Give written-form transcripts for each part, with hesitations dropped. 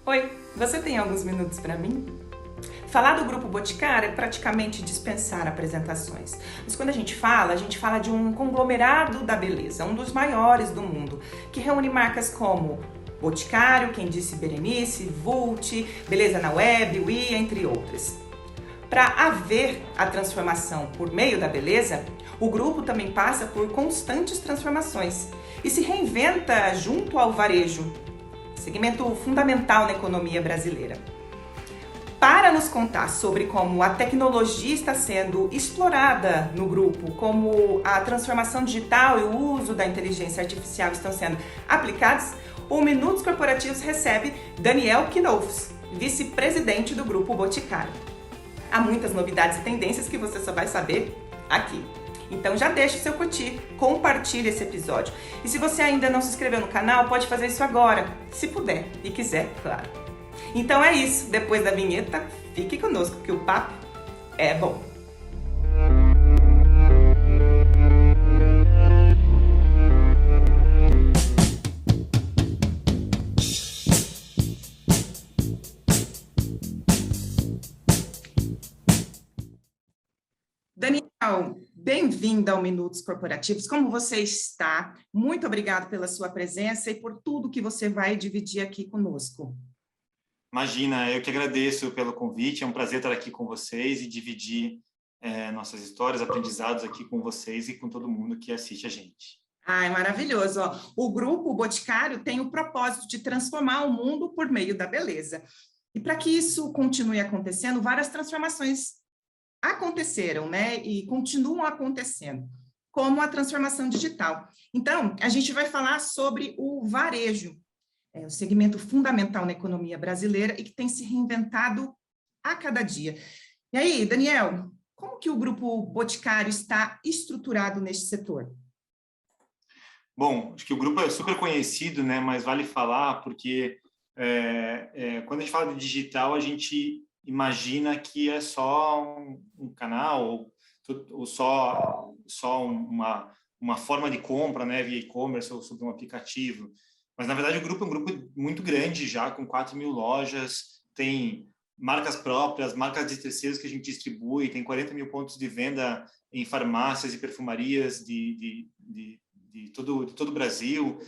Oi, você tem alguns minutos para mim? Falar do Grupo Boticário é praticamente dispensar apresentações. Mas quando a gente fala de um conglomerado da beleza, um dos maiores do mundo, que reúne marcas como Boticário, Quem Disse Berenice, Vult, Beleza na Web, Oui, entre outras. Para haver a transformação por meio da beleza, o grupo também passa por constantes transformações e se reinventa junto ao varejo, segmento fundamental na economia brasileira. Para nos contar sobre como a tecnologia está sendo explorada no grupo, como a transformação digital e o uso da inteligência artificial estão sendo aplicados, o Minutos Corporativos recebe Daniel Knaufs, vice-presidente do Grupo Boticário. Há muitas novidades e tendências que você só vai saber aqui. Então já deixa o seu curtir, compartilhe esse episódio. E se você ainda não se inscreveu no canal, pode fazer isso agora, se puder e quiser, claro. Então é isso, depois da vinheta, fique conosco que o papo é bom. Daniel, bem-vindo ao Minutos Corporativos. Como você está? Muito obrigado pela sua presença e por tudo que você vai dividir aqui conosco. Imagina, eu que agradeço pelo convite, é um prazer estar aqui com vocês e dividir nossas histórias, aprendizados aqui com vocês e com todo mundo que assiste a gente. Ai, maravilhoso. Ó, o Grupo Boticário tem o propósito de transformar o mundo por meio da beleza. E para que isso continue acontecendo, várias transformações aconteceram, né? E continuam acontecendo, como a transformação digital. Então, a gente vai falar sobre o varejo, o segmento fundamental na economia brasileira e que tem se reinventado a cada dia. E aí, Daniel, como que o Grupo Boticário está estruturado neste setor? Bom, acho que o grupo é super conhecido, né? Mas vale falar porque quando a gente fala de digital, a gente imagina que é só um canal ou só uma forma de compra, né? Via e-commerce ou sobre um aplicativo. Mas, na verdade, o grupo é um grupo muito grande já, com 4.000 lojas, tem marcas próprias, marcas de terceiros que a gente distribui, tem 40.000 pontos de venda em farmácias e perfumarias de todo o Brasil,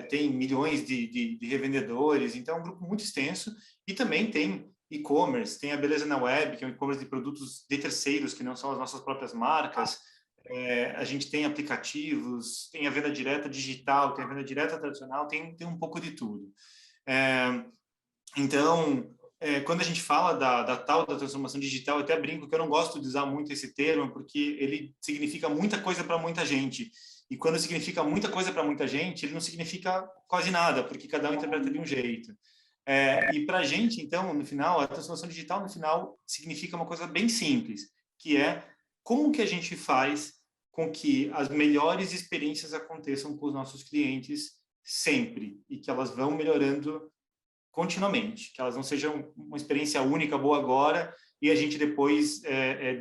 tem milhões de revendedores, então é um grupo muito extenso e também tem e-commerce, tem a Beleza na Web, que é um e-commerce de produtos de terceiros, que não são as nossas próprias marcas, a gente tem aplicativos, tem a venda direta digital, tem a venda direta tradicional, tem um pouco de tudo. Então, quando a gente fala da tal da transformação digital, eu até brinco que eu não gosto de usar muito esse termo, porque ele significa muita coisa para muita gente. E quando significa muita coisa para muita gente, ele não significa quase nada, porque cada um interpreta de um jeito. E para a gente, então, no final, a transformação digital, no final, significa uma coisa bem simples, que é como que a gente faz com que as melhores experiências aconteçam com os nossos clientes sempre, e que elas vão melhorando continuamente, que elas não sejam uma experiência única, boa agora, e a gente depois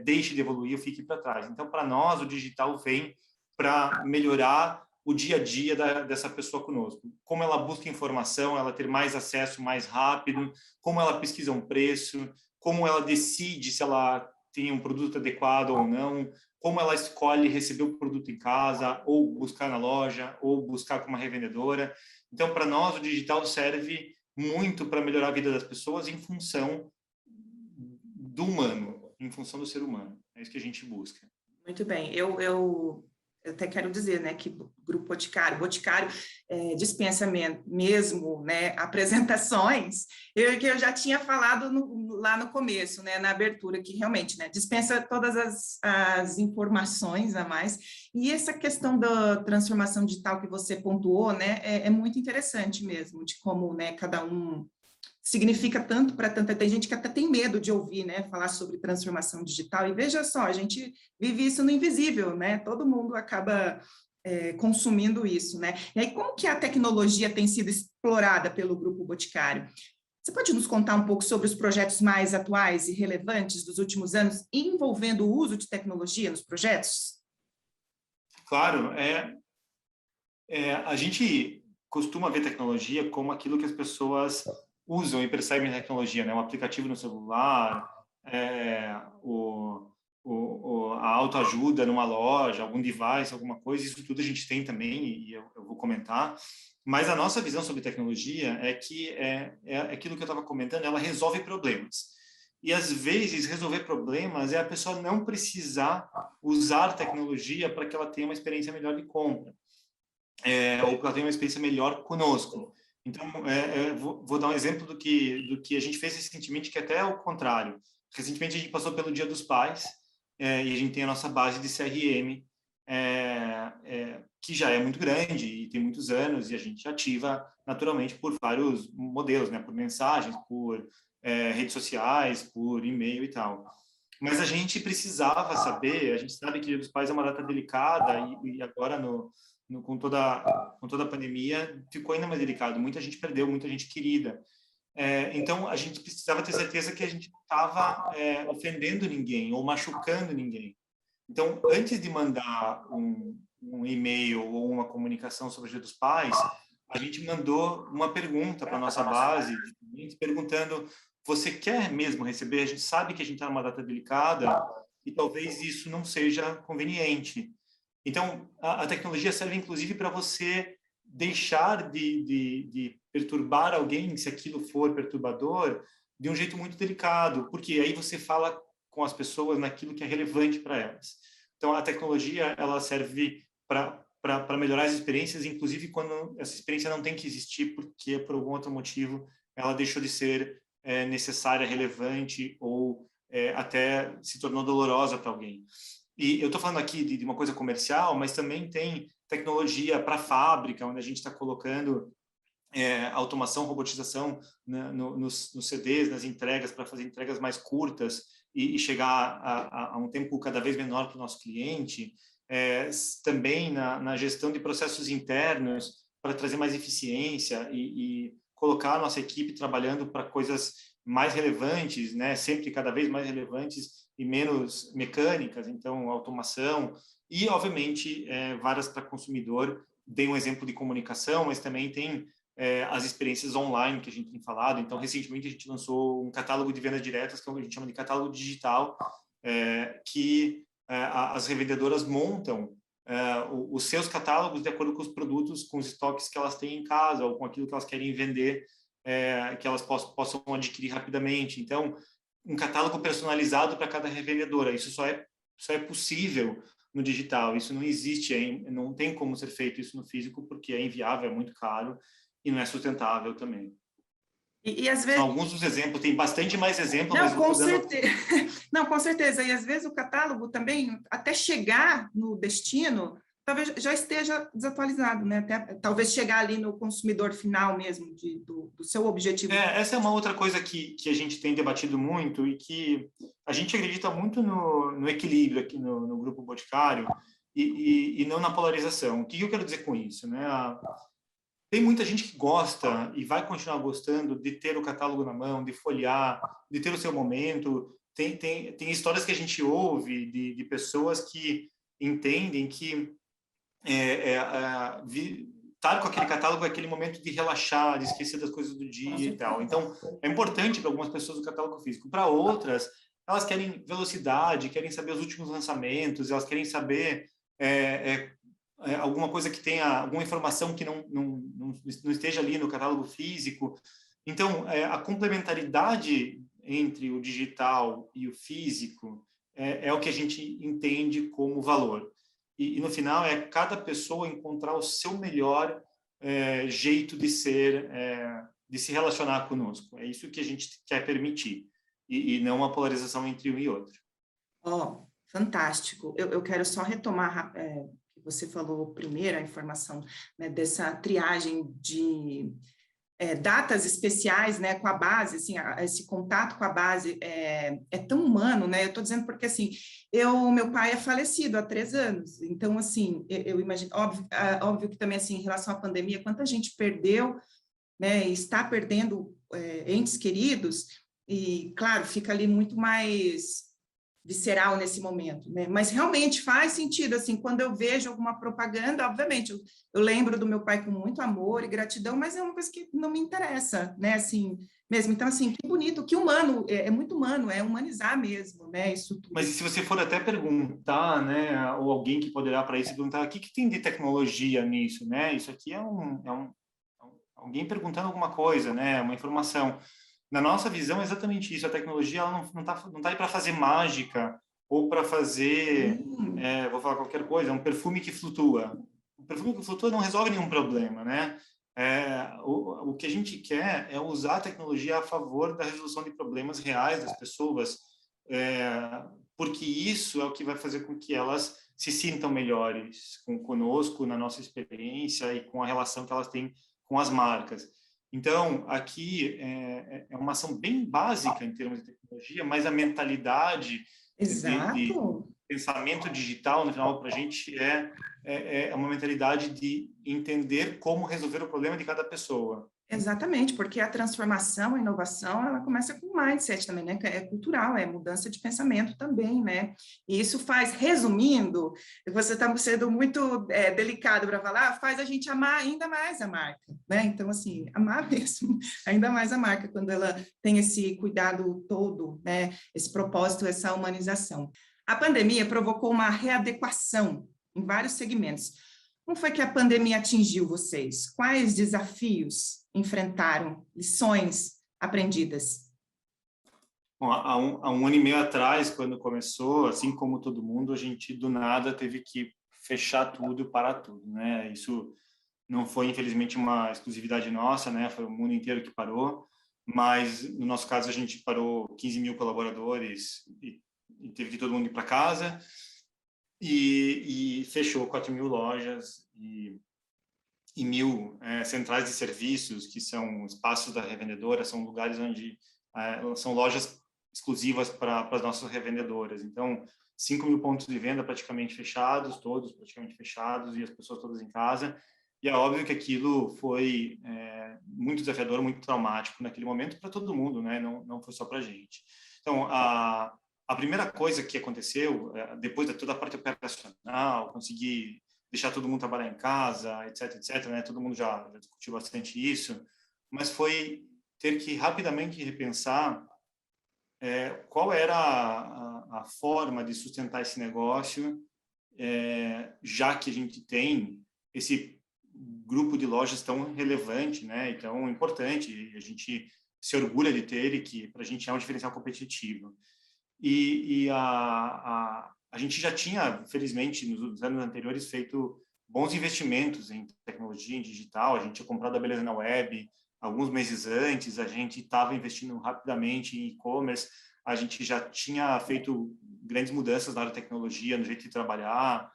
deixe de evoluir ou fique para trás. Então, para nós, o digital vem para melhorar o dia a dia dessa pessoa conosco. Como ela busca informação, ela ter mais acesso mais rápido, como ela pesquisa um preço, como ela decide se ela tem um produto adequado ou não, como ela escolhe receber o produto em casa, ou buscar na loja, ou buscar com uma revendedora. Então, para nós, o digital serve muito para melhorar a vida das pessoas em função do humano, em função do ser humano. É isso que a gente busca. Muito bem. Eu até quero dizer, né, que o Grupo Boticário dispensa mesmo, né, apresentações, que eu já tinha falado lá no começo, né, na abertura, que realmente, né, dispensa todas as informações a mais, e essa questão da transformação digital que você pontuou, né, é muito interessante mesmo, de como, né, cada um significa tanto para tanta... Tem gente que até tem medo de ouvir, né, falar sobre transformação digital, e veja só, a gente vive isso no invisível, né, todo mundo acaba consumindo isso, né, e aí como que a tecnologia tem sido explorada pelo Grupo Boticário? Você pode nos contar um pouco sobre os projetos mais atuais e relevantes dos últimos anos envolvendo o uso de tecnologia nos projetos? Claro, a gente costuma ver tecnologia como aquilo que as pessoas usam e percebem a tecnologia, né? Um aplicativo no celular, a autoajuda numa loja, algum device, alguma coisa, isso tudo a gente tem também, e eu vou comentar. Mas a nossa visão sobre tecnologia é que é aquilo que eu estava comentando, ela resolve problemas. E às vezes resolver problemas é a pessoa não precisar usar tecnologia para que ela tenha uma experiência melhor de compra, ou que ela tenha uma experiência melhor conosco. Então, vou dar um exemplo do que a gente fez recentemente, que até é o contrário. Recentemente a gente passou pelo Dia dos Pais, e a gente tem a nossa base de CRM, que já é muito grande e tem muitos anos, e a gente ativa naturalmente por vários modelos, né? Por mensagens, por redes sociais, por e-mail e tal. Mas a gente precisava saber, a gente sabe que Dia dos Pais é uma data delicada, e agora com toda a pandemia ficou ainda mais delicado. Muita gente perdeu, muita gente querida. Então, a gente precisava ter certeza que a gente não estava ofendendo ninguém ou machucando ninguém. Então, antes de mandar um e-mail ou uma comunicação sobre o Dia dos Pais, a gente mandou uma pergunta para a nossa base de clientes, perguntando: você quer mesmo receber? A gente sabe que a gente está numa data delicada e talvez isso não seja conveniente. Então, a tecnologia serve, inclusive, para você deixar de perturbar alguém, se aquilo for perturbador, de um jeito muito delicado, porque aí você fala com as pessoas naquilo que é relevante para elas. Então, a tecnologia, ela serve para melhorar as experiências, inclusive quando essa experiência não tem que existir, porque, por algum outro motivo, ela deixou de ser necessária, relevante, ou até se tornou dolorosa para alguém. E eu estou falando aqui de uma coisa comercial, mas também tem tecnologia para fábrica, onde a gente está colocando automação, robotização, né, nos CDs, nas entregas, para fazer entregas mais curtas e chegar a um tempo cada vez menor para o nosso cliente. Também na gestão de processos internos, para trazer mais eficiência e colocar a nossa equipe trabalhando para coisas mais relevantes, né, sempre cada vez mais relevantes e menos mecânicas, então automação e, obviamente, várias para consumidor. Dei um exemplo de comunicação, mas também tem as experiências online que a gente tem falado. Então, recentemente a gente lançou um catálogo de vendas diretas, que a gente chama de catálogo digital, que as revendedoras montam os seus catálogos de acordo com os produtos, com os estoques que elas têm em casa ou com aquilo que elas querem vender, que elas possam adquirir rapidamente. Então, um catálogo personalizado para cada revendedora. Isso só é possível no digital. Isso não existe, não tem como ser feito isso no físico, porque é inviável, é muito caro e não é sustentável também. E às vezes... São alguns dos exemplos, tem bastante mais exemplos. Não, com certeza. Não, com certeza. E às vezes o catálogo também, até chegar no destino, talvez já esteja desatualizado, né? Até, talvez chegar ali no consumidor final mesmo, do seu objetivo. Essa é uma outra coisa que a gente tem debatido muito e que a gente acredita muito no equilíbrio aqui no Grupo Boticário e não na polarização. O que eu quero dizer com isso, né? Tem muita gente que gosta e vai continuar gostando de ter o catálogo na mão, de folhear, de ter o seu momento. Tem histórias que a gente ouve de pessoas que entendem que estar com aquele catálogo é aquele momento de relaxar, de esquecer das coisas do dia e tal. Então, é importante para algumas pessoas o catálogo físico. Para outras, elas querem velocidade, querem saber os últimos lançamentos, elas querem saber alguma coisa que tenha, alguma informação que não esteja ali no catálogo físico. Então, a complementaridade entre o digital e o físico é o que a gente entende como valor. E no final, é cada pessoa encontrar o seu melhor jeito de ser, de se relacionar conosco. É isso que a gente quer permitir, e não uma polarização entre um e outro. Fantástico. Eu quero só retomar... Você falou primeiro a informação, né, dessa triagem de datas especiais, né, com a base, assim, esse contato com a base é tão humano, né? Eu estou dizendo porque, assim, meu pai é falecido há 3 anos, então, assim, eu imagino, óbvio que também, assim, em relação à pandemia, quanta gente perdeu, né, e está perdendo entes queridos, e, claro, fica ali muito mais visceral nesse momento, né? Mas realmente faz sentido, assim, quando eu vejo alguma propaganda, obviamente, eu lembro do meu pai com muito amor e gratidão, mas é uma coisa que não me interessa, né? Assim, mesmo. Então, assim, que bonito, que humano, é muito humano, é humanizar mesmo, né? Isso tudo. Mas e se você for até perguntar, né, ou alguém que pode olhar para isso e perguntar o que, que tem de tecnologia nisso, né? Isso aqui alguém perguntando alguma coisa, né? Uma informação. Na nossa visão, é exatamente isso. A tecnologia ela não tá aí para fazer mágica ou para fazer, vou falar qualquer coisa, um perfume que flutua. O perfume que flutua não resolve nenhum problema, né? O que a gente quer é usar a tecnologia a favor da resolução de problemas reais das pessoas, porque isso é o que vai fazer com que elas se sintam melhores conosco, na nossa experiência e com a relação que elas têm com as marcas. Então, aqui é uma ação bem básica em termos de tecnologia, mas a mentalidade de Exato. pensamento digital, no final, para a gente é uma mentalidade de entender como resolver o problema de cada pessoa. Exatamente, porque a transformação, a inovação, ela começa com mindset também, né? É cultural, é mudança de pensamento também, né? E isso faz, resumindo, você está sendo muito delicado para falar, faz a gente amar ainda mais a marca, né? Então, assim, amar mesmo ainda mais a marca, quando ela tem esse cuidado todo, né? Esse propósito, essa humanização. A pandemia provocou uma readequação em vários segmentos. Como foi que a pandemia atingiu vocês? Quais desafios enfrentaram? Lições aprendidas? Bom, há um ano e meio atrás, quando começou, assim como todo mundo, a gente do nada teve que fechar tudo, parar tudo, né? Isso não foi, infelizmente, uma exclusividade nossa, né? Foi o mundo inteiro que parou, mas no nosso caso a gente parou 15 mil colaboradores e teve que todo mundo ir para casa e fechou 4 mil lojas e 1.000 centrais de serviços, que são espaços da revendedora, são lugares onde são lojas exclusivas para as nossas revendedoras. Então, 5 mil pontos de venda praticamente fechados, todos praticamente fechados, e as pessoas todas em casa. E é óbvio que aquilo foi muito desafiador, muito traumático naquele momento para todo mundo, né? Não foi só para a gente. Então, a primeira coisa que aconteceu, depois de toda a parte operacional, conseguir deixar todo mundo trabalhar em casa, etc, né? Todo mundo já discutiu bastante isso, mas foi ter que rapidamente repensar qual era a forma de sustentar esse negócio, já que a gente tem esse grupo de lojas tão relevante, né? E tão importante, e a gente se orgulha de ter e que para a gente é um diferencial competitivo. E a gente já tinha, felizmente, nos anos anteriores, feito bons investimentos em tecnologia, em digital. A gente tinha comprado a Beleza na Web alguns meses antes, a gente estava investindo rapidamente em e-commerce, a gente já tinha feito grandes mudanças na área de tecnologia, no jeito de trabalhar.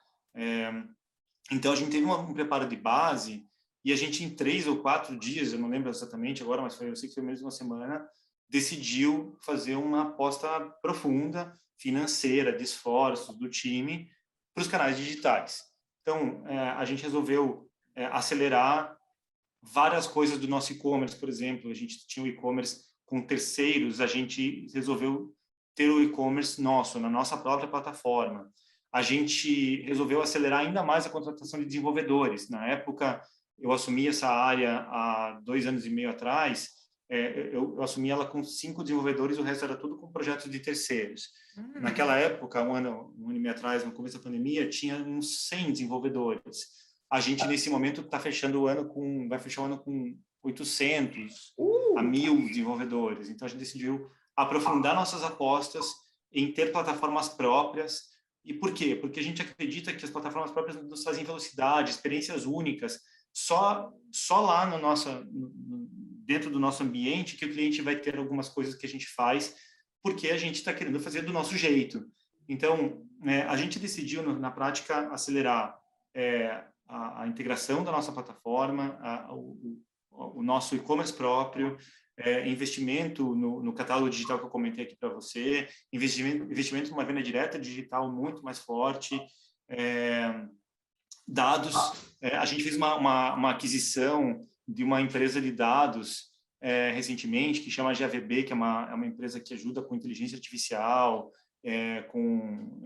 Então, a gente teve um preparo de base e a gente, em 3 ou 4 dias, eu não lembro exatamente agora, mas eu sei que foi menos de uma semana, decidiu fazer uma aposta profunda, financeira, de esforços do time para os canais digitais. Então, a gente resolveu acelerar várias coisas do nosso e-commerce, por exemplo. A gente tinha o e-commerce com terceiros, a gente resolveu ter o e-commerce nosso, na nossa própria plataforma. A gente resolveu acelerar ainda mais a contratação de desenvolvedores. Na época, eu assumi essa área há 2 anos e meio atrás, eu assumi ela com 5 desenvolvedores, o resto era tudo com projetos de terceiros. Naquela época, um ano e meio atrás, no começo da pandemia, tinha uns 100 desenvolvedores. A gente, nesse momento, vai fechar o ano com 800 a 1.000 desenvolvedores. Então, a gente decidiu aprofundar nossas apostas em ter plataformas próprias. E por quê? Porque a gente acredita que as plataformas próprias nos fazem velocidade, experiências únicas. Só lá dentro do nosso ambiente que o cliente vai ter algumas coisas que a gente faz porque a gente está querendo fazer do nosso jeito. Então, a gente decidiu, na prática, acelerar a integração da nossa plataforma, o nosso e-commerce próprio, investimento no catálogo digital que eu comentei aqui para você, investimento numa venda direta digital muito mais forte, dados. A gente fez uma aquisição de uma empresa de dados recentemente, que chama GAVB, que é uma empresa que ajuda com inteligência artificial, com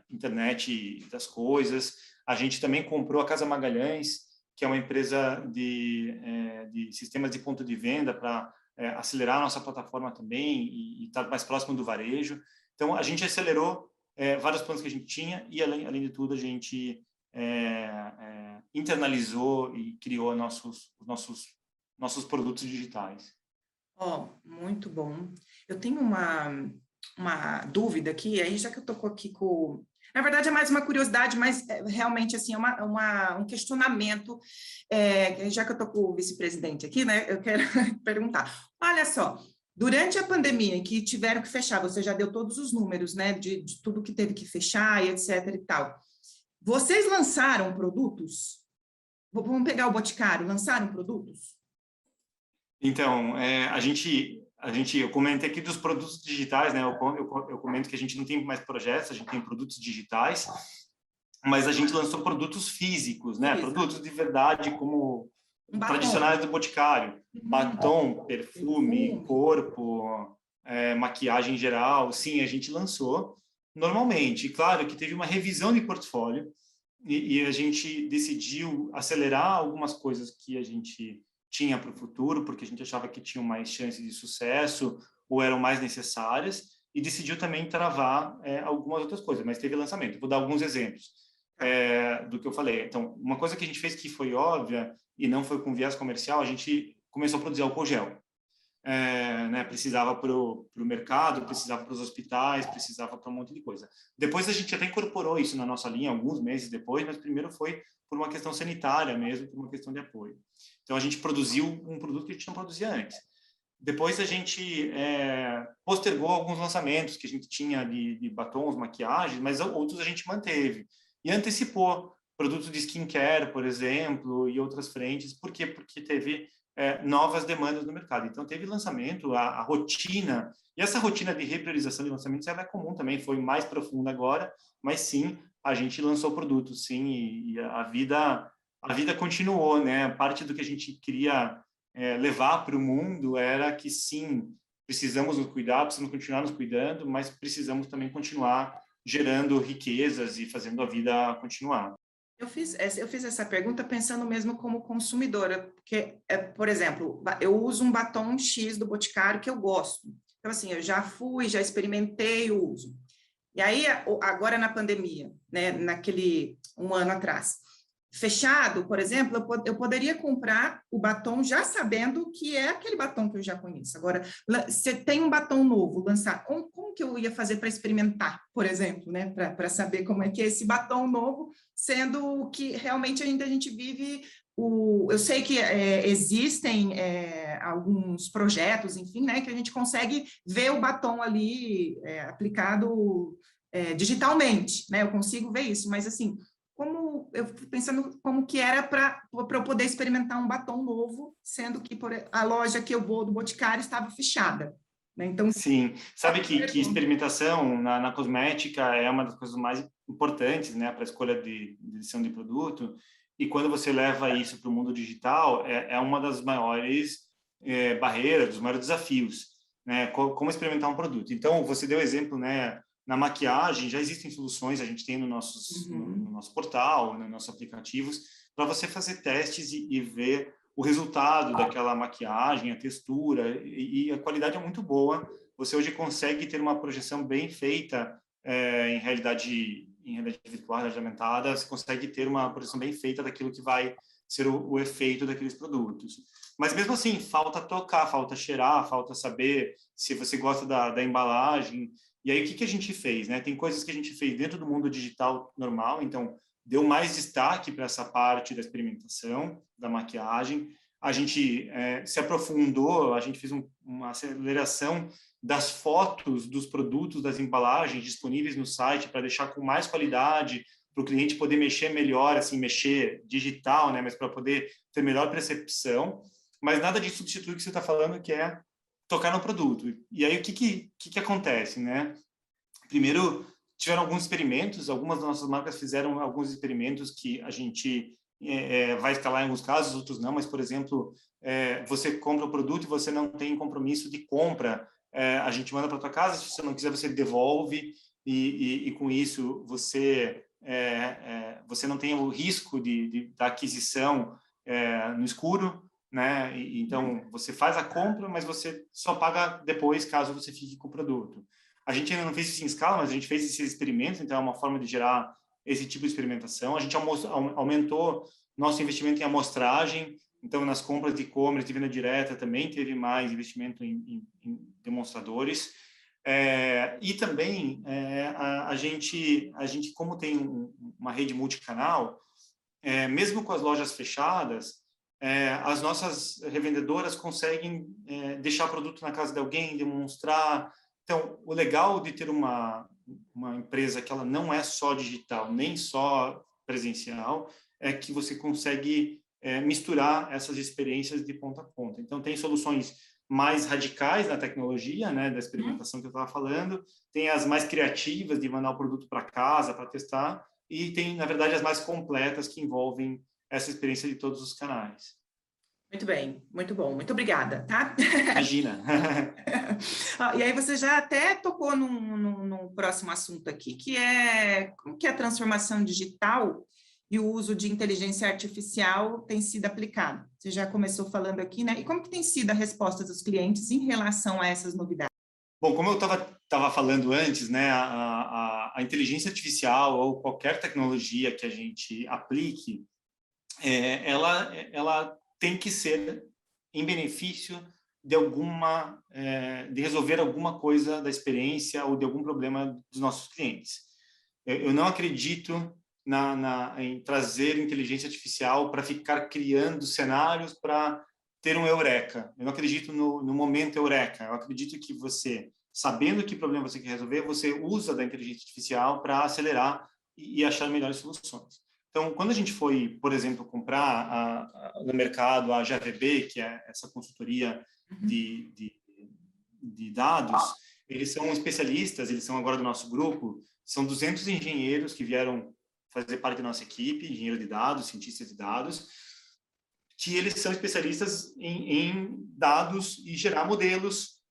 internet das coisas. A gente também comprou a Casa Magalhães, que é uma empresa de sistemas de ponto de venda para acelerar a nossa plataforma também e estar mais próximo do varejo. Então, a gente acelerou vários planos que a gente tinha e, além de tudo, a gente internalizou e criou nossos produtos digitais. Muito bom. Eu tenho uma dúvida aqui, aí já que eu estou aqui com... Na verdade, é mais uma curiosidade, mas realmente assim, um questionamento, já que eu estou com o vice-presidente aqui, né, eu quero perguntar. Olha só, durante a pandemia, em que tiveram que fechar, você já deu todos os números, né, de tudo que teve que fechar e etc e tal. Vocês lançaram produtos? Vamos pegar o Boticário, lançaram produtos? Então, eu comentei aqui dos produtos digitais, né? Eu comento que a gente não tem mais projetos, a gente tem produtos digitais, mas a gente lançou produtos físicos, né? Produtos de verdade, como tradicionais do Boticário. Batom, perfume, corpo, maquiagem em geral. Sim, a gente lançou normalmente. Claro que teve uma revisão de portfólio e a gente decidiu acelerar algumas coisas que a gente tinha para o futuro, porque a gente achava que tinham mais chances de sucesso ou eram mais necessárias, e decidiu também travar algumas outras coisas, mas teve lançamento. Vou dar alguns exemplos do que eu falei. Então, uma coisa que a gente fez que foi óbvia e não foi com viés comercial, a gente começou a produzir álcool gel. Né, precisava para o mercado, precisava para os hospitais, precisava para um monte de coisa. Depois a gente até incorporou isso na nossa linha, alguns meses depois, mas primeiro foi por uma questão sanitária mesmo, por uma questão de apoio. Então a gente produziu um produto que a gente não produzia antes. Depois a gente postergou alguns lançamentos que a gente tinha de batons, maquiagens, mas outros a gente manteve. E antecipou produtos de skincare, por exemplo, e outras frentes. Por quê? Porque teve novas demandas no mercado. Então, teve lançamento, a rotina, e essa rotina de repriorização de lançamentos ela é comum também, foi mais profunda agora, mas sim, a gente lançou produtos, sim, e a vida continuou, né? Parte do que a gente queria levar para o mundo era que, sim, precisamos nos cuidar, precisamos continuar nos cuidando, mas precisamos também continuar gerando riquezas e fazendo a vida continuar. Eu fiz essa pergunta pensando mesmo como consumidora, porque, por exemplo, eu uso um batom X do Boticário que eu gosto. Então, assim, eu já já experimentei o uso. E aí, agora na pandemia, né, um ano atrás, fechado, por exemplo, eu poderia comprar o batom já sabendo que é aquele batom que eu já conheço. Agora, você tem um batom novo, lançar, como que eu ia fazer para experimentar, por exemplo, né? Para saber como é que é esse batom novo, sendo que realmente ainda a gente vive eu sei que existem alguns projetos, enfim, né, que a gente consegue ver o batom ali aplicado digitalmente, né? Eu consigo ver isso, mas assim, eu fico pensando como que era para eu poder experimentar um batom novo, sendo que a loja que eu vou do Boticário estava fechada. Né? Então, sim, sabe que experimentação na cosmética é uma das coisas mais importantes, né, para a escolha de decisão de produto, e quando você leva isso para o mundo digital, é uma das maiores barreiras, dos maiores desafios, né, como experimentar um produto. Então, você deu exemplo, né, na maquiagem, já existem soluções, a gente tem no nosso portal, nos nossos aplicativos, para você fazer testes e ver o resultado daquela maquiagem, a textura, e a qualidade é muito boa. Você hoje consegue ter uma projeção bem feita em realidade virtual, realidade aumentada, você consegue ter uma projeção bem feita daquilo que vai ser o efeito daqueles produtos. Mas mesmo assim, falta tocar, falta cheirar, falta saber se você gosta da embalagem. E aí, o que a gente fez? Né? Tem coisas que a gente fez dentro do mundo digital normal, então deu mais destaque para essa parte da experimentação, da maquiagem. A gente se aprofundou, a gente fez uma aceleração das fotos dos produtos, das embalagens disponíveis no site para deixar com mais qualidade, para o cliente poder mexer melhor, assim, mexer digital, né? Mas para poder ter melhor percepção. Mas nada disso substitui o que você está falando, que é tocar no produto. E aí, o que acontece, né? Primeiro, tiveram alguns experimentos, algumas das nossas marcas fizeram alguns experimentos que a gente vai escalar em alguns casos, outros não, mas, por exemplo, você compra o produto e você não tem compromisso de compra a gente manda para tua casa, se você não quiser, você devolve, e com isso você não tem o risco da aquisição no escuro, né? Então, você faz a compra, mas você só paga depois, caso você fique com o produto. A gente ainda não fez isso em escala, mas a gente fez esses experimentos, então é uma forma de gerar esse tipo de experimentação. A gente aumentou nosso investimento em amostragem, então nas compras de e-commerce, de venda direta, também teve mais investimento em demonstradores. E também a gente, como tem uma rede multicanal, mesmo com as lojas fechadas, as nossas revendedoras conseguem deixar produto na casa de alguém, demonstrar. Então, o legal de ter uma empresa que ela não é só digital, nem só presencial, é que você consegue misturar essas experiências de ponta a ponta. Então, tem soluções mais radicais na tecnologia, né, da experimentação que eu estava falando, tem as mais criativas de mandar o produto para casa para testar, e tem, na verdade, as mais completas que envolvem essa experiência de todos os canais. Muito bem, muito bom, muito obrigada, tá? Imagina. E aí você já até tocou num próximo assunto aqui, que é como que a transformação digital e o uso de inteligência artificial tem sido aplicado. Você já começou falando aqui, né? E como que tem sido a resposta dos clientes em relação a essas novidades? Bom, como eu estava falando antes, né, a inteligência artificial ou qualquer tecnologia que a gente aplique, ela tem que ser em benefício de resolver alguma coisa da experiência ou de algum problema dos nossos clientes. Eu não acredito em trazer inteligência artificial para ficar criando cenários para ter um eureka. Eu não acredito no momento eureka. Eu acredito que você, sabendo que problema você quer resolver, você usa da inteligência artificial para acelerar e achar melhores soluções. Então, quando a gente foi, por exemplo, comprar no mercado a JVB, que é essa consultoria de dados, eles são especialistas, eles são agora do nosso grupo, são 200 engenheiros que vieram fazer parte da nossa equipe, engenheiro de dados, cientistas de dados, que eles são especialistas em dados e gerar modelos,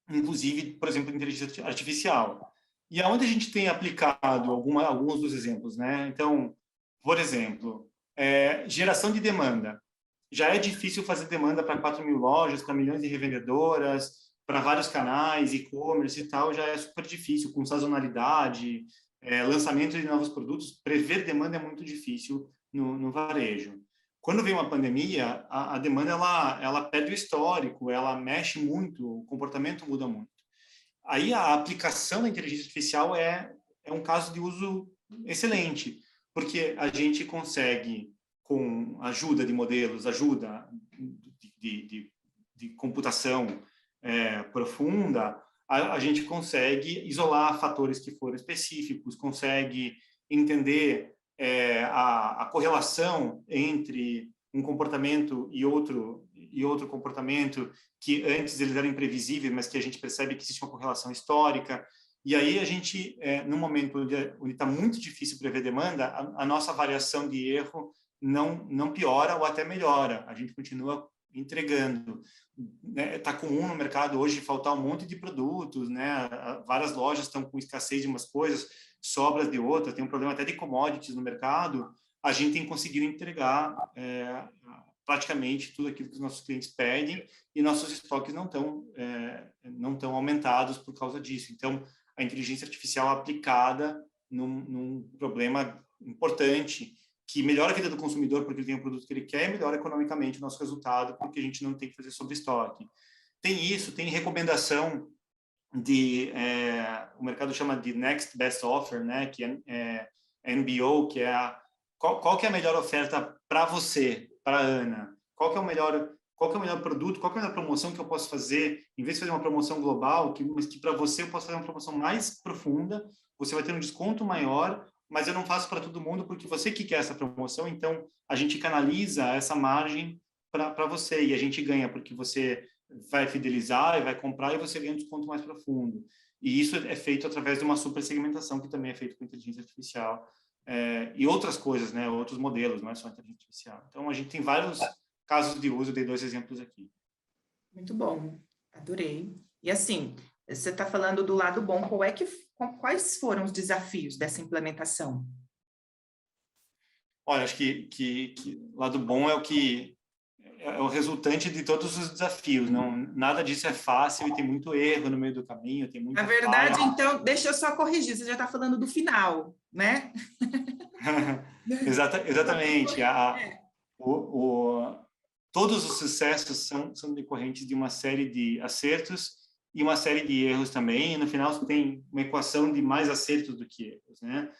inclusive, por exemplo, inteligência artificial. E aonde a gente tem aplicado alguns dos exemplos, né? Então, por exemplo, geração de demanda. Já é difícil fazer demanda para 4.000 lojas, para milhões de revendedoras, para vários canais, e-commerce e tal, já é super difícil, com sazonalidade, lançamento de novos produtos. Prever demanda é muito difícil no varejo. Quando vem uma pandemia, a demanda ela perde o histórico, ela mexe muito, o comportamento muda muito. Aí a aplicação da inteligência artificial é um caso de uso excelente, porque a gente consegue, com ajuda de modelos, ajuda de computação profunda, a gente consegue isolar fatores que foram específicos, consegue entender a correlação entre um comportamento e outro comportamento que antes eles eram imprevisíveis, mas que a gente percebe que existe uma correlação histórica. E aí a gente, no momento onde está muito difícil prever demanda, a nossa variação de erro não piora ou até melhora. A gente continua entregando. Está comum no mercado hoje faltar um monte de produtos, né? Várias lojas estão com escassez de umas coisas, sobras de outras, tem um problema até de commodities no mercado. A gente tem conseguido entregar praticamente tudo aquilo que os nossos clientes pedem e nossos estoques não estão aumentados por causa disso. Então, a inteligência artificial aplicada num problema importante que melhora a vida do consumidor porque ele tem o produto que ele quer e melhora economicamente o nosso resultado porque a gente não tem que fazer sobre estoque. Tem isso, tem recomendação o mercado chama de Next Best Offer, né, que é NBO, que é qual que é a melhor oferta para você, para a Ana? Qual que é o melhor produto, qual que é a melhor promoção que eu posso fazer, em vez de fazer uma promoção global, mas que para você eu posso fazer uma promoção mais profunda, você vai ter um desconto maior, mas eu não faço para todo mundo porque você que quer essa promoção, então a gente canaliza essa margem para você e a gente ganha porque você vai fidelizar e vai comprar e você ganha um desconto mais profundo. E isso é feito através de uma super segmentação que também é feito com inteligência artificial e outras coisas, né? Outros modelos, não é só inteligência artificial. Então a gente tem vários casos de uso, dei 2 exemplos aqui. Muito bom, adorei. E assim, você está falando do lado bom, quais foram os desafios dessa implementação? Olha, acho que lado bom é o resultante de todos os desafios. Não, nada disso é fácil e tem muito erro no meio do caminho, tem Na muita falha. verdade, então, deixa eu só corrigir, você já está falando do final, né? Exatamente. O, todos os sucessos são decorrentes de uma série de acertos e uma série de erros também. E no final você tem uma equação de mais acertos do que erros, né?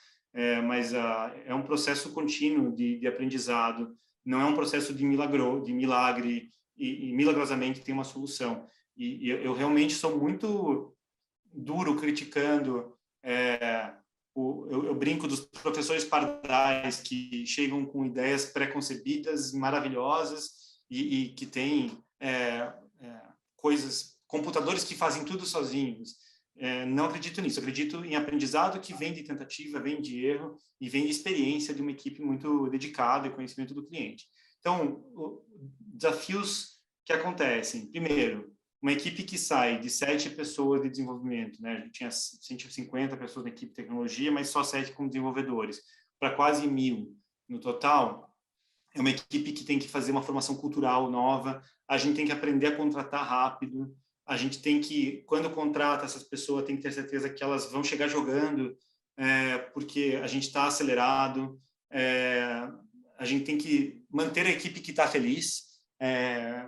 Mas é um processo contínuo de aprendizado. Não é um processo de milagre e milagrosamente tem uma solução. E eu realmente sou muito duro criticando. Eu brinco dos professores pardais que chegam com ideias pré-concebidas, maravilhosas e que têm computadores que fazem tudo sozinhos. Não acredito nisso. Acredito em aprendizado que vem de tentativa, vem de erro e vem de experiência de uma equipe muito dedicada e conhecimento do cliente. Então, desafios que acontecem. Primeiro, uma equipe que sai de 7 pessoas de desenvolvimento, né? A gente tinha 150 pessoas na equipe de tecnologia, mas só 7 como desenvolvedores, para quase 1.000 no total. É uma equipe que tem que fazer uma formação cultural nova, a gente tem que aprender a contratar rápido, a gente tem que, quando contrata essas pessoas, tem que ter certeza que elas vão chegar jogando, porque a gente está acelerado, a gente tem que manter a equipe que está feliz,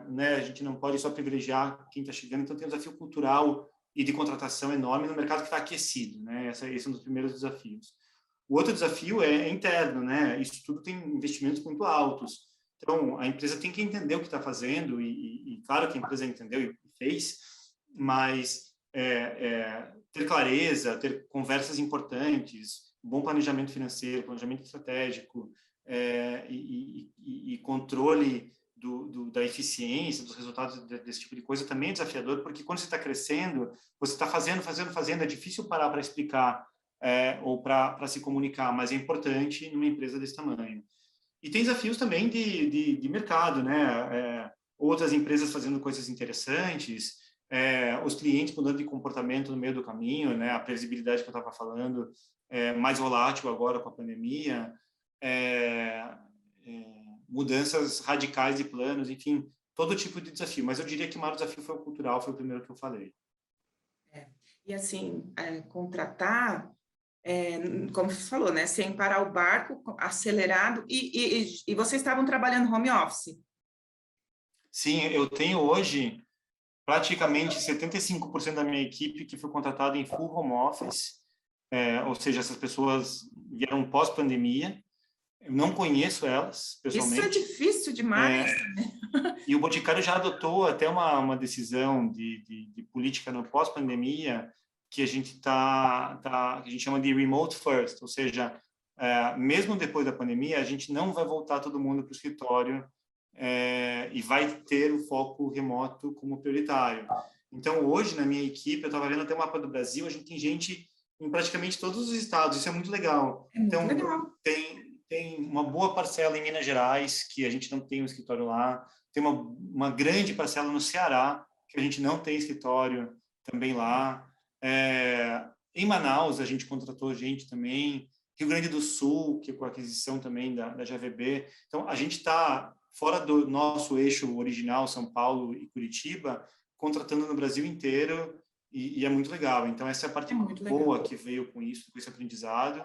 né? A gente não pode só privilegiar quem está chegando, então tem um desafio cultural e de contratação enorme no mercado que está aquecido, né? Esse é um dos primeiros desafios. O outro desafio é interno, né? Isso tudo tem investimentos muito altos. Então, a empresa tem que entender o que está fazendo e claro que a empresa entendeu e fez, mas ter clareza, ter conversas importantes, bom planejamento financeiro, planejamento estratégico e controle da eficiência, dos resultados desse tipo de coisa também é desafiador, porque quando você está crescendo, você está fazendo, é difícil parar para explicar ou para se comunicar, mas é importante numa empresa desse tamanho. E tem desafios também de mercado, né? Outras empresas fazendo coisas interessantes, os clientes mudando de comportamento no meio do caminho, né? A previsibilidade que eu estava falando, mais volátil agora com a pandemia, mudanças radicais de planos, enfim, todo tipo de desafio. Mas eu diria que o maior desafio foi o cultural, foi o primeiro que eu falei. E assim, contratar, como você falou, né? Sem parar o barco, acelerado, e vocês estavam trabalhando home office? Sim, eu tenho hoje praticamente 75% da minha equipe que foi contratada em full home office, ou seja, essas pessoas vieram pós-pandemia. Eu não conheço elas pessoalmente. Isso é difícil demais. E o Boticário já adotou até uma decisão de política no pós-pandemia que a gente que a gente chama de remote first, ou seja, mesmo depois da pandemia, a gente não vai voltar todo mundo para o escritório e vai ter o foco remoto como prioritário. Então, hoje, na minha equipe, eu estava vendo até o mapa do Brasil, a gente tem gente em praticamente todos os estados, isso é muito legal. Muito legal. Tem uma boa parcela em Minas Gerais, que a gente não tem um escritório lá, tem uma grande parcela no Ceará, que a gente não tem escritório também lá. Em Manaus, a gente contratou gente também, Rio Grande do Sul, que é com a aquisição também da GVB. Então, a gente está fora do nosso eixo original, São Paulo e Curitiba, contratando no Brasil inteiro, e é muito legal. Então, essa é a parte boa que veio com isso, com esse aprendizado.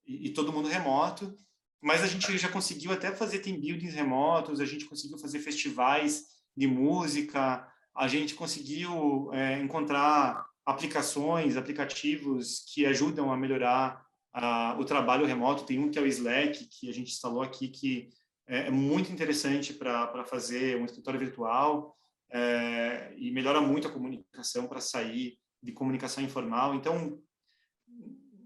E todo mundo remoto, mas a gente já conseguiu até fazer team buildings remotos, a gente conseguiu fazer festivais de música, a gente conseguiu encontrar aplicativos que ajudam a melhorar o trabalho remoto. Tem um que é o Slack, que a gente instalou aqui, que é muito interessante para fazer um escritório virtual e melhora muito a comunicação para sair de comunicação informal. Então,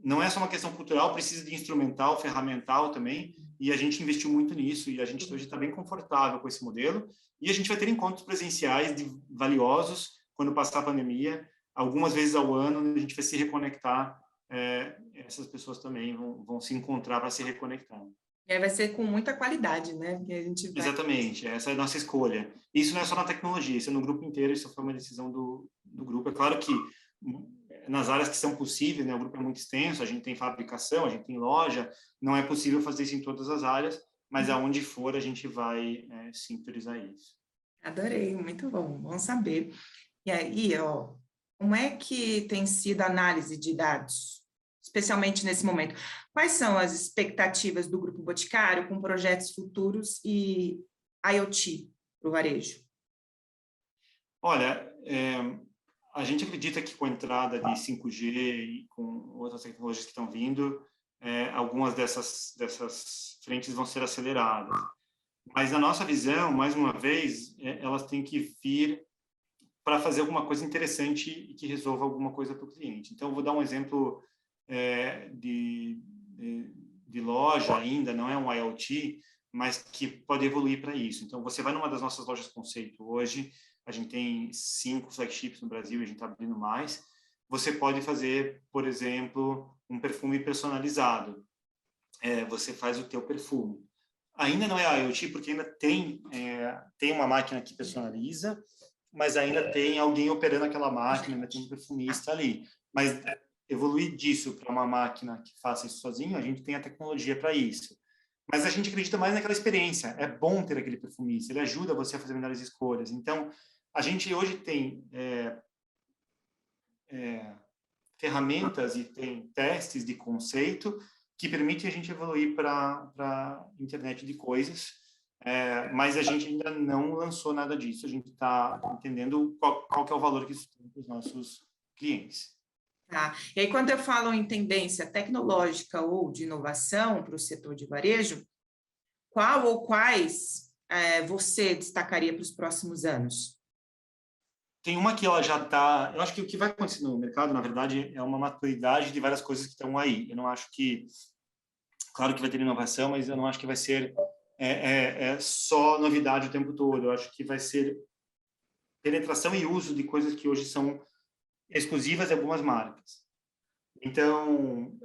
não é só uma questão cultural, precisa de instrumental, ferramental também, e a gente investiu muito nisso, e a gente hoje está bem confortável com esse modelo, e a gente vai ter encontros presenciais valiosos quando passar a pandemia, algumas vezes ao ano, a gente vai se reconectar, essas pessoas também vão se encontrar para se reconectar. E aí vai ser com muita qualidade, né? Que a gente vai... Exatamente, essa é a nossa escolha. Isso não é só na tecnologia, isso é no grupo inteiro, isso foi uma decisão do grupo. É claro que nas áreas que são possíveis, né, o grupo é muito extenso, a gente tem fabricação, a gente tem loja, não é possível fazer isso em todas as áreas, mas aonde for a gente vai sim priorizar isso. Adorei, muito bom saber. E aí, ó, como é que tem sido a análise de dados, especialmente nesse momento? Quais são as expectativas do Grupo Boticário com projetos futuros e IoT para o varejo? Olha, a gente acredita que com a entrada de 5G e com outras tecnologias que estão vindo, algumas dessas frentes vão ser aceleradas. Mas na nossa visão, mais uma vez, elas têm que vir para fazer alguma coisa interessante e que resolva alguma coisa para o cliente. Então, eu vou dar um exemplo de loja ainda, não é um IoT, mas que pode evoluir para isso. Então, você vai numa das nossas lojas conceito hoje, a gente tem 5 flagships no Brasil e a gente está abrindo mais. Você pode fazer, por exemplo, um perfume personalizado. Você faz o teu perfume. Ainda não é IoT, porque ainda tem uma máquina que personaliza, mas ainda tem alguém operando aquela máquina, ainda tem um perfumista ali. Mas evoluir disso para uma máquina que faça isso sozinho, a gente tem a tecnologia para isso. Mas a gente acredita mais naquela experiência. É bom ter aquele perfumista, ele ajuda você a fazer melhores escolhas. Então, a gente hoje tem ferramentas e tem testes de conceito que permitem a gente evoluir para a internet de coisas, mas a gente ainda não lançou nada disso. A gente está entendendo qual que é o valor que isso tem para os nossos clientes. Tá. E aí, quando eu falo em tendência tecnológica ou de inovação para o setor de varejo, qual ou quais você destacaria para os próximos anos? Tem uma que ela já está... Eu acho que o que vai acontecer no mercado, na verdade, é uma maturidade de várias coisas que estão aí. Eu não acho que... Claro que vai ter inovação, mas eu não acho que vai ser só novidade o tempo todo. Eu acho que vai ser penetração e uso de coisas que hoje são exclusivas de algumas marcas. Então,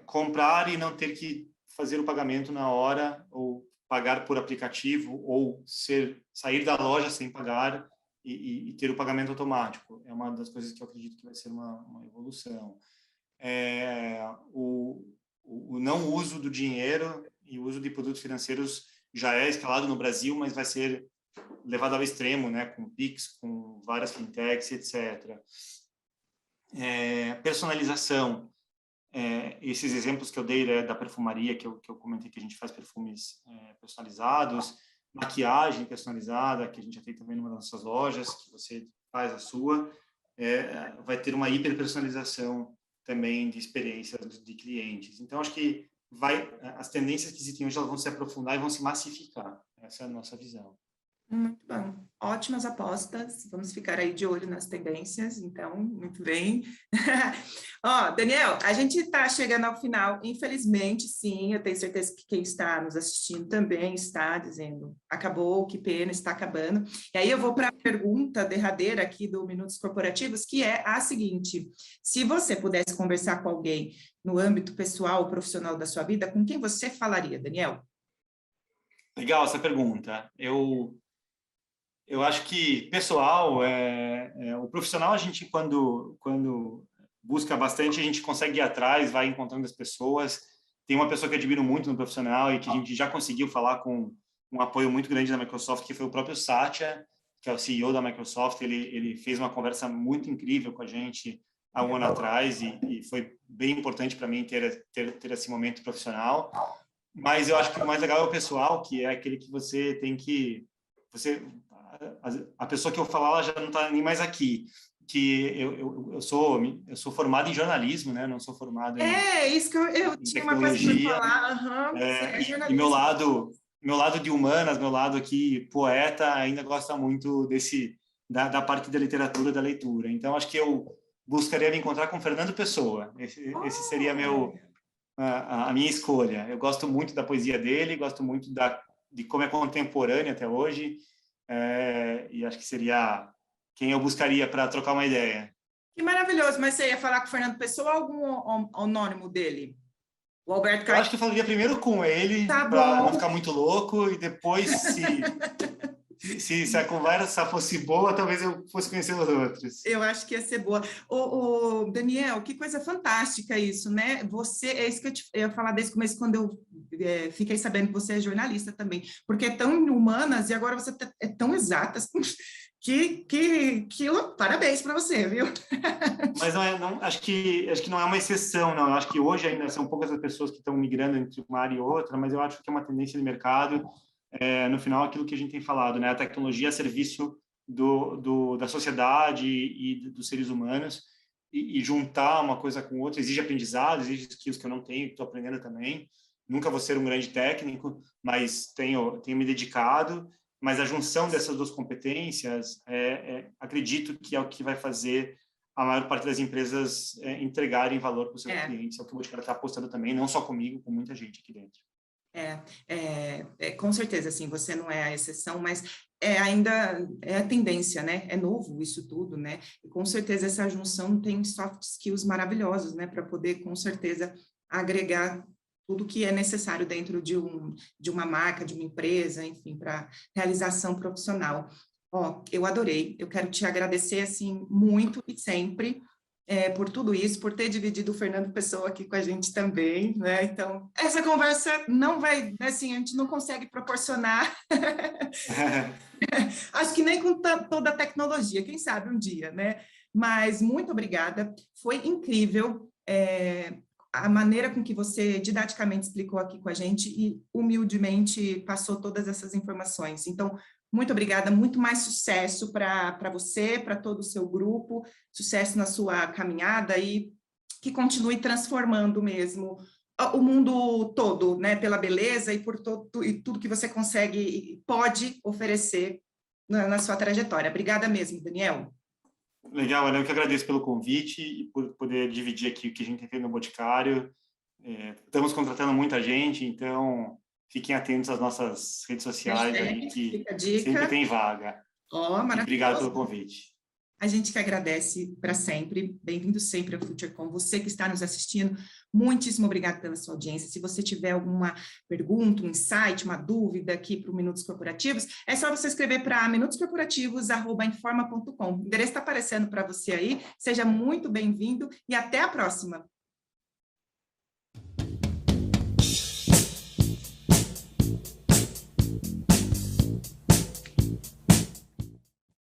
comprar e não ter que fazer o pagamento na hora, ou pagar por aplicativo, ou sair da loja sem pagar e ter o pagamento automático. É uma das coisas que eu acredito que vai ser uma evolução. O não uso do dinheiro e o uso de produtos financeiros já é escalado no Brasil, mas vai ser levado ao extremo, né, com Pix, com várias fintechs, etc. Personalização. Esses exemplos que eu dei, né, da perfumaria, que eu comentei que a gente faz perfumes personalizados, maquiagem personalizada, que a gente já tem também numa das nossas lojas, que você faz a sua, vai ter uma hiperpersonalização também de experiências de clientes. Então, acho que as tendências que existem hoje elas vão se aprofundar e vão se massificar. Essa é a nossa visão. Muito bom. Ótimas apostas. Vamos ficar aí de olho nas tendências. Então, muito bem. Ó, Daniel, a gente está chegando ao final. Infelizmente, sim, eu tenho certeza que quem está nos assistindo também está dizendo acabou, que pena, está acabando. E aí eu vou para a pergunta derradeira aqui do Minutos Corporativos, que é a seguinte: se você pudesse conversar com alguém no âmbito pessoal ou profissional da sua vida, com quem você falaria, Daniel? Legal essa pergunta. Eu acho que pessoal, o profissional, a gente quando busca bastante, a gente consegue ir atrás, vai encontrando as pessoas. Tem uma pessoa que eu admiro muito no profissional e que a gente já conseguiu falar com um apoio muito grande da Microsoft, que foi o próprio Satya, que é o CEO da Microsoft. Ele fez uma conversa muito incrível com a gente há um ano atrás e foi bem importante para mim ter esse momento profissional. Mas eu acho que o mais legal é o pessoal, que é aquele que você tem que... a pessoa que eu falar, ela já não está nem mais aqui. Que eu sou formado em jornalismo, né? Não sou formado Isso que eu em tinha uma coisa para tecnologia. falar. Você é E meu jornalista. lado de humanas, meu lado aqui poeta, ainda gosta muito da parte da literatura, da leitura. Então, acho que eu buscaria me encontrar com Fernando Pessoa. Esse seria a minha escolha. Eu gosto muito da poesia dele, gosto muito de como é contemporâneo até hoje, e acho que seria quem eu buscaria para trocar uma ideia. Que maravilhoso, mas você ia falar com o Fernando Pessoa ou algum homônimo dele? O Alberto Eu Caio. acho que eu falaria primeiro com ele, Tá para não bom. ficar muito louco, e depois, se a conversa fosse boa, talvez eu fosse conhecer os outros. Eu acho que ia ser boa. Ô, Daniel, que coisa fantástica isso, né? Você, é isso que eu ia falar desde o começo, quando eu fiquei sabendo que você é jornalista também, porque é tão humanas e agora você é tão exatas, parabéns para você, viu? Mas acho que não é uma exceção, não. Eu acho que hoje ainda são poucas as pessoas que estão migrando entre uma área e outra, mas eu acho que é uma tendência de mercado. No final, aquilo que a gente tem falado, né? A tecnologia a serviço da sociedade e dos seres humanos, e juntar uma coisa com outra exige aprendizado, exige skills que eu não tenho, que estou aprendendo também. Nunca vou ser um grande técnico, mas tenho me dedicado. Mas a junção dessas duas competências, acredito que é o que vai fazer a maior parte das empresas entregarem valor para os seus clientes. É o que o Boticário está apostando também, não só comigo, com muita gente aqui dentro. Com certeza, assim, você não é a exceção, mas ainda é a tendência, né? É novo isso tudo, né? E com certeza essa junção tem soft skills maravilhosos, né? Para poder, com certeza, agregar tudo que é necessário dentro de uma marca, de uma empresa, enfim, para realização profissional. Eu adorei, eu quero te agradecer, assim, muito e sempre, por tudo isso, por ter dividido o Fernando Pessoa aqui com a gente também, né? Então, essa conversa não vai, assim, a gente não consegue proporcionar, acho que nem com toda a tecnologia, quem sabe um dia, né? Mas muito obrigada, foi incrível a maneira com que você didaticamente explicou aqui com a gente e humildemente passou todas essas informações. Então, muito obrigada, muito mais sucesso para você, para todo o seu grupo, sucesso na sua caminhada e que continue transformando mesmo o mundo todo, né, pela beleza e por tudo que você consegue e pode oferecer na sua trajetória. Obrigada mesmo, Daniel. Legal, eu que agradeço pelo convite e por poder dividir aqui o que a gente tem feito no Boticário. Estamos contratando muita gente, então fiquem atentos às nossas redes sociais aí, que sempre tem vaga. E obrigado pelo convite. A gente que agradece para sempre. Bem-vindo sempre ao FutureCom. Você que está nos assistindo, muitíssimo obrigado pela sua audiência. Se você tiver alguma pergunta, um insight, uma dúvida aqui para o Minutos Corporativos, é só você escrever para minutoscorporativos@informa.com. O endereço está aparecendo para você aí. Seja muito bem-vindo e até a próxima.